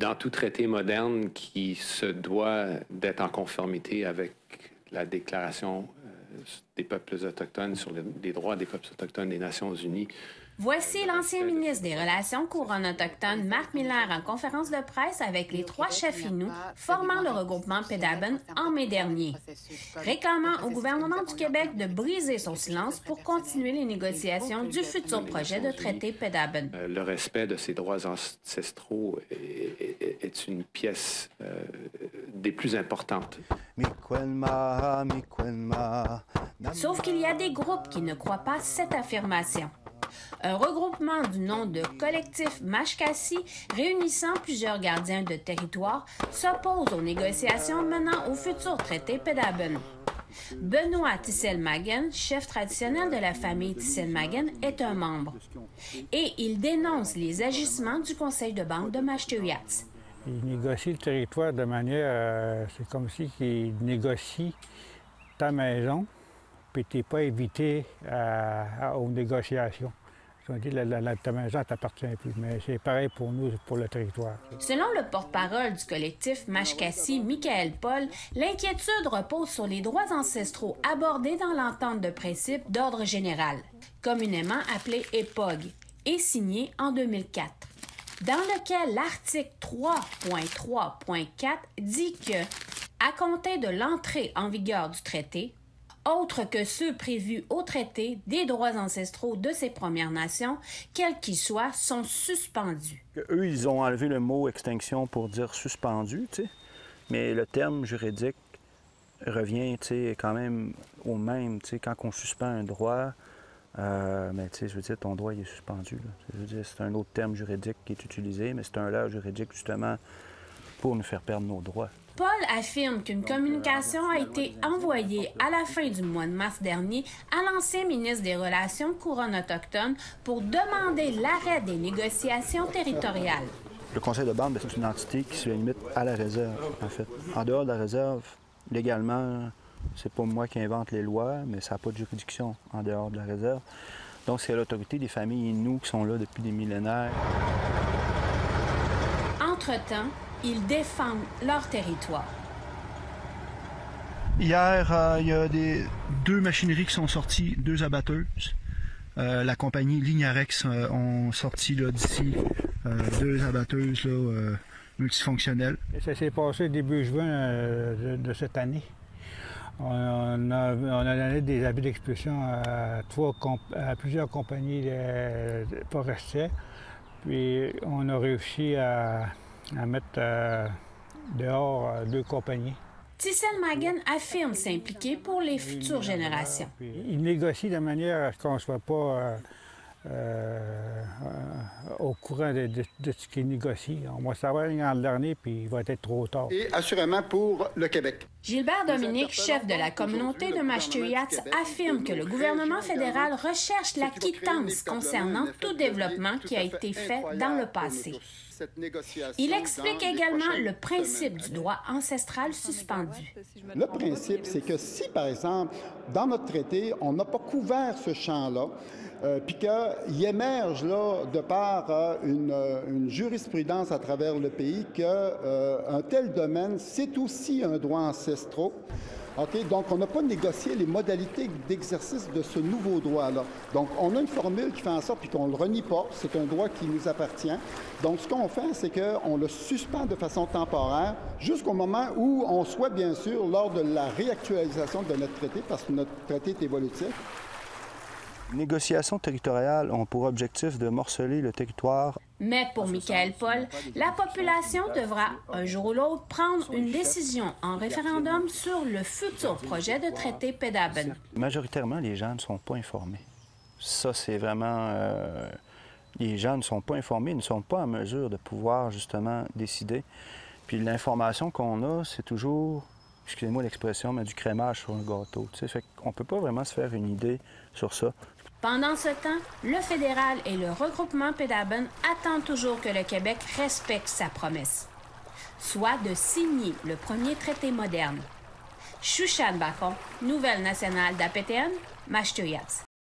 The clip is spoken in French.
Dans tout traité moderne qui se doit d'être en conformité avec la Déclaration des peuples autochtones sur les droits des peuples autochtones des Nations unies. Voici l'ancien ministre des Relations couronnes autochtones, Marc Miller, en conférence de presse avec les 3 chefs Innu formant le regroupement Pedabun en mai dernier, réclamant au gouvernement du Québec de briser son silence pour continuer les négociations du futur projet de traité Pedabun. Le respect de ces droits ancestraux est une pièce des plus importantes. Sauf qu'il y a des groupes qui ne croient pas cette affirmation. Un regroupement du nom de Collectif Mashkasi, réunissant plusieurs gardiens de territoire, s'oppose aux négociations menant au futur traité Pedabun. Benoît Tissel-Magen, chef traditionnel de la famille Tissel-Magen, est un membre. Et il dénonce les agissements du conseil de banque de Mashteuiatsi. Ils négocient le territoire de manière... c'est comme si ils négocient ta maison, puis tu n'es pas invité aux négociations. Ils ont dit ta maison ne t'appartient plus, mais c'est pareil pour nous, pour le territoire. Selon le porte-parole du collectif Mashkasi, Michael Paul, l'inquiétude repose sur les droits ancestraux abordés dans l'entente de principe d'ordre général, communément appelée EPOG, et signée en 2004, dans lequel l'article 3.3.4 dit que, à compter de l'entrée en vigueur du traité, autres que ceux prévus au traité des droits ancestraux de ces Premières Nations, quels qu'ils soient, sont suspendus. Eux, ils ont enlevé le mot extinction pour dire suspendu, tu sais, mais le terme juridique revient, tu sais, quand même au même, tu sais, quand on suspend un droit, mais tu sais, je veux dire, ton droit, il est suspendu, là. Je veux dire, c'est un autre terme juridique qui est utilisé, mais c'est un leurre juridique, justement, pour nous faire perdre nos droits. Paul affirme qu'une communication a été envoyée à la fin du mois de mars dernier à l'ancien ministre des Relations couronnes autochtones pour demander l'arrêt des négociations territoriales. Le conseil de banque, c'est une entité qui se limite à la réserve, en fait. En dehors de la réserve, légalement, c'est pas moi qui invente les lois, mais ça n'a pas de juridiction en dehors de la réserve. Donc, c'est l'autorité des familles Innu qui sont là depuis des millénaires. Entre-temps, ils défendent leur territoire. Hier, il y a deux machineries qui sont sorties, 2 abatteuses. La compagnie Lignarex ont sorti d'ici 2 abatteuses multifonctionnelles. Ça s'est passé début juin de cette année. On a donné des avis d'expulsion à plusieurs compagnies forestières. Puis on a réussi à mettre dehors 2 compagnies. Tissel-Magen affirme s'impliquer pour les futures générations. Il négocie de manière à ce qu'on ne soit pas au courant de ce qu'il négocie. On va savoir l'an dernier, puis il va être trop tard. Et assurément pour le Québec. Gilbert Dominique, chef de la communauté de Mashteuiatsi, affirme que le gouvernement fédéral recherche la quittance concernant tout développement qui a été fait dans le passé. Il explique également le principe du droit ancestral suspendu. Le principe, c'est que si, par exemple, dans notre traité, on n'a pas couvert ce champ-là, puis qu'il émerge là, de par une jurisprudence à travers le pays qu'un tel domaine, c'est aussi un droit ancestral. OK? Donc, on n'a pas négocié les modalités d'exercice de ce nouveau droit-là. Donc, on a une formule qui fait en sorte, puis qu'on ne le renie pas, c'est un droit qui nous appartient. Donc, ce qu'on fait, c'est qu'on le suspend de façon temporaire jusqu'au moment où on soit, bien sûr, lors de la réactualisation de notre traité, parce que notre traité est évolutif. Les négociations territoriales ont pour objectif de morceler le territoire. Mais pour Michael Paul, la population devra, un jour ou l'autre, prendre une décision en référendum sur le futur projet de traité Pedabun. Majoritairement, les gens ne sont pas informés. Ça, c'est vraiment... les gens ne sont pas informés, ils ne sont pas en mesure de pouvoir, justement, décider. Puis l'information qu'on a, c'est toujours, excusez-moi l'expression, mais du crémage sur un gâteau. Tu sais, fait qu'on ne peut pas vraiment se faire une idée sur ça. Pendant ce temps, le fédéral et le regroupement Pedabun attendent toujours que le Québec respecte sa promesse, soit de signer le premier traité moderne. Chouchane Bacon, Nouvelle nationale d'APTN, Mashteuiatsi.